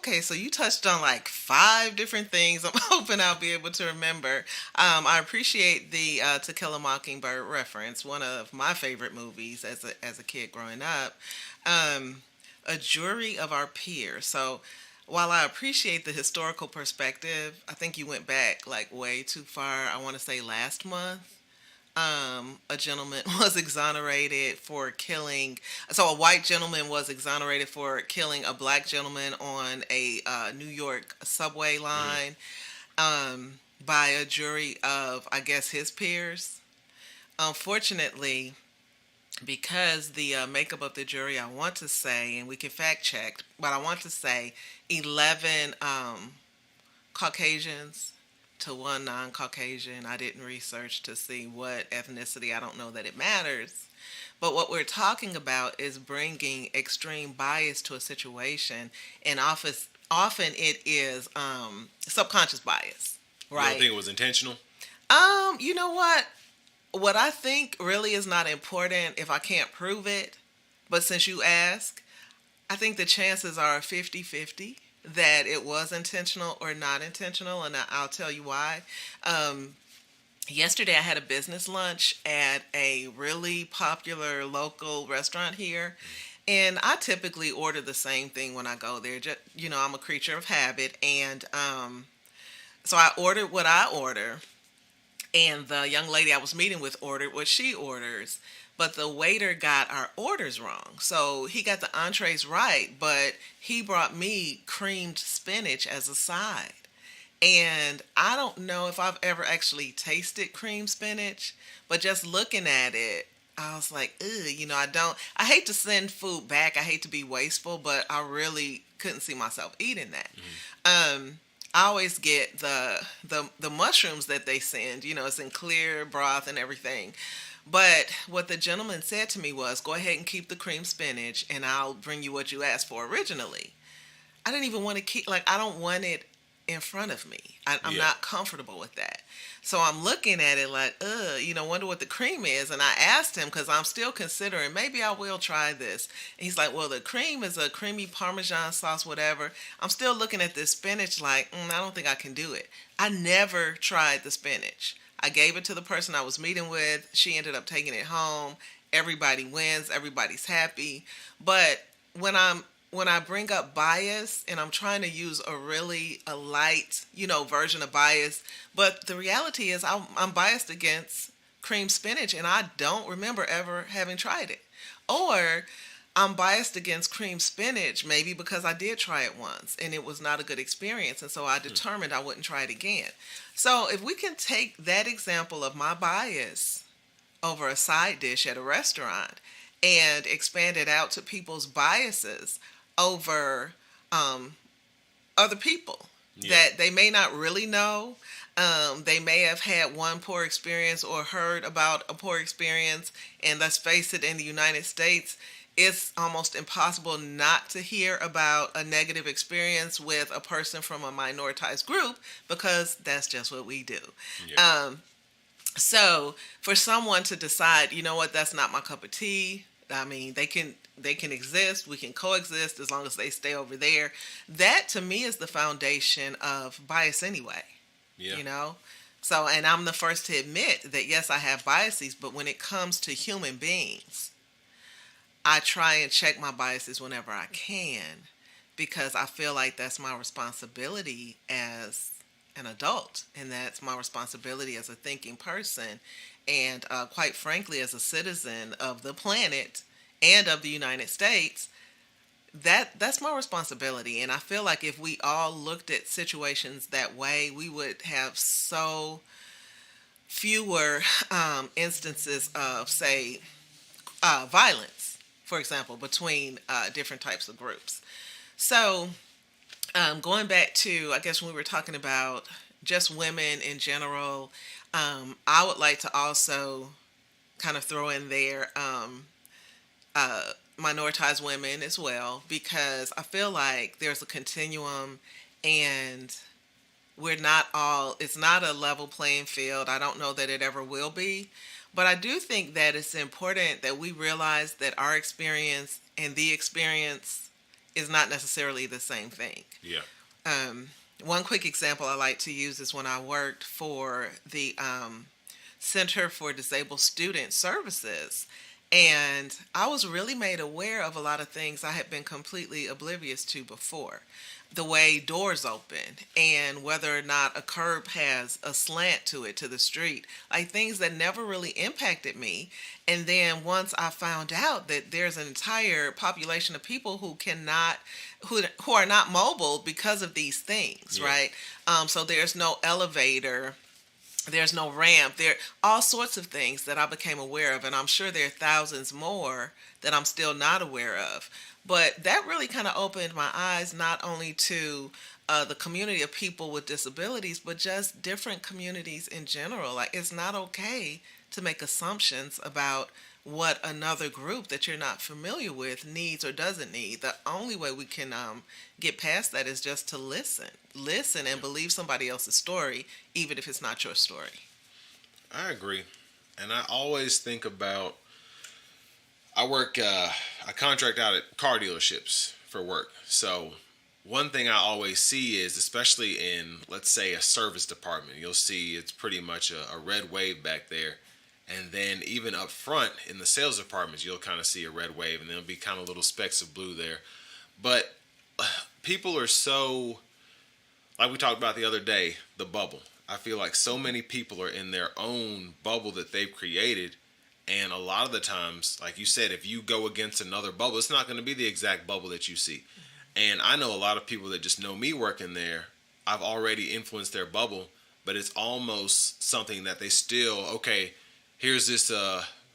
Okay, so you touched on like five different things. I'm hoping I'll be able to remember. I appreciate the To Kill a Mockingbird reference. One of my favorite movies as a kid growing up. Um, a jury of our peers. So while I appreciate the historical perspective, I think you went back like way too far. I want to say last month a gentleman was exonerated for killing. So a white gentleman was exonerated for killing a black gentleman on a New York subway Hmm. line by a jury of, I guess, his peers. Unfortunately, because the makeup of the jury, I want to say, and we can fact check, but I want to say 11 Caucasians to one non Caucasian. I didn't research to see what ethnicity, I don't know that it matters. But what we're talking about is bringing extreme bias to a situation, and often it is subconscious bias, You don't right? think it was intentional? You know what? What I think really is not important if I can't prove it, but since you ask, I think the chances are 50-50 that it was intentional or not intentional, and I'll tell you why. Um, Yesterday, I had a business lunch at a really popular local restaurant here, and I typically order the same thing when I go there. Just, I'm a creature of habit, and so I ordered what I order, and the young lady I was meeting with ordered what she orders. But the waiter got our orders wrong. So he got the entrees right, but he brought me creamed spinach as a side. And I don't know if I've ever actually tasted cream spinach, but just looking at it, I was like, ugh, I hate to send food back. I hate to be wasteful, but I really couldn't see myself eating that. Hmm. I always get the mushrooms that they send, it's in clear broth and everything. But what the gentleman said to me was, go ahead and keep the cream spinach and I'll bring you what you asked for originally. I didn't even want to keep, like, I don't want it in front of me. I'm Yeah. not comfortable with that. So I'm looking at it like, wonder what the cream is. And I asked him because I'm still considering maybe I will try this. And he's like, well, the cream is a creamy Parmesan sauce, whatever. I'm still looking at this spinach like, I don't think I can do it. I never tried the spinach. I gave it to the person I was meeting with. She ended up taking it home. Everybody wins. Everybody's happy. But when I'm when I bring up bias and I'm trying to use a light, version of bias, but the reality is I'm biased against cream spinach and I don't remember ever having tried it. Or I'm biased against cream spinach maybe because I did try it once and it was not a good experience and so I Hmm. determined I wouldn't try it again. So if we can take that example of my bias over a side dish at a restaurant and expand it out to people's biases over um, other people Yeah. that they may not really know. They may have had one poor experience or heard about a poor experience. And let's face it, in the United States, it's almost impossible not to hear about a negative experience with a person from a minoritized group because that's just what we do. Yeah. Um, so for someone to decide, you know what, that's not my cup of tea. I mean, they can exist. We can coexist as long as they stay over there. That to me is the foundation of bias anyway. Yeah. You know. So, and I'm the first to admit that yes, I have biases, but when it comes to human beings, I try and check my biases whenever I can because I feel like that's my responsibility as an adult, and that's my responsibility as a thinking person, and quite frankly, as a citizen of the planet and of the United States. That's my responsibility, and I feel like if we all looked at situations that way, we would have so fewer instances of, say, violence, for example, between different types of groups. So going back to, I guess, when we were talking about just women in general, I would like to also kind of throw in there uh, minoritized women as well, because I feel like there's a continuum and it's not a level playing field. I don't know that it ever will be. But I do think that it's important that we realize that our experience and the experience is not necessarily the same thing. Yeah. One quick example I like to use is when I worked for the Center for Disabled Student Services. And I was really made aware of a lot of things I had been completely oblivious to before. The way doors open and whether or not a curb has a slant to it, to the street, like things that never really impacted me. And then once I found out that there's an entire population of people who are not mobile because of these things, Yeah. right? So there's no elevator, there's no ramp, there all sorts of things that I became aware of, and I'm sure there are thousands more that I'm still not aware of. But that really kind of opened my eyes not only to the community of people with disabilities, but just different communities in general. Like, it's not okay to make assumptions about what another group that you're not familiar with needs or doesn't need. The only way we can get past that is just to listen and believe somebody else's story, even if it's not your story. I agree. And I always think about, I contract out at car dealerships for work. So one thing I always see is, especially in, let's say, a service department, you'll see it's pretty much a red wave back there. And then even up front in the sales departments, you'll kind of see a red wave, and there'll be kind of little specks of blue there. But people are so, like we talked about the other day, the bubble. I feel like so many people are in their own bubble that they've created. And a lot of the times, like you said, if you go against another bubble, it's not going to be the exact bubble that you see. And I know a lot of people that just know me working there. I've already influenced their bubble, but it's almost something that they still, okay, here's this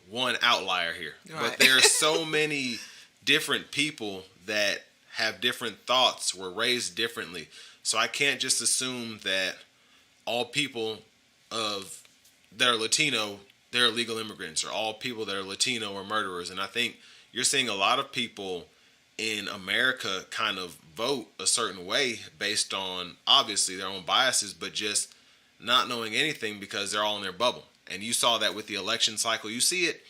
one outlier here. Right. But there's so many different people that have different thoughts, were raised differently. So I can't just assume that all people that are Latino, they're illegal immigrants, or all people that are Latino are murderers. And I think you're seeing a lot of people in America kind of vote a certain way based on obviously their own biases, but just not knowing anything because they're all in their bubble. And you saw that with the election cycle. You see it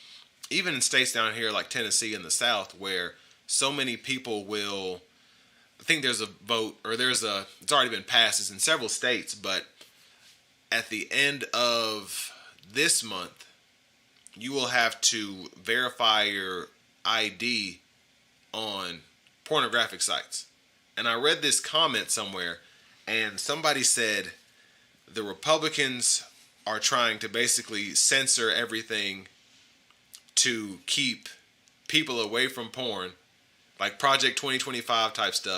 even in states down here like Tennessee in the South, where so many people will, I think there's a vote, or it's already been passed, it's in several states, but at the end of this month, you will have to verify your ID on pornographic sites. And I read this comment somewhere, and somebody said the Republicans are trying to basically censor everything to keep people away from porn, like Project 2025 type stuff.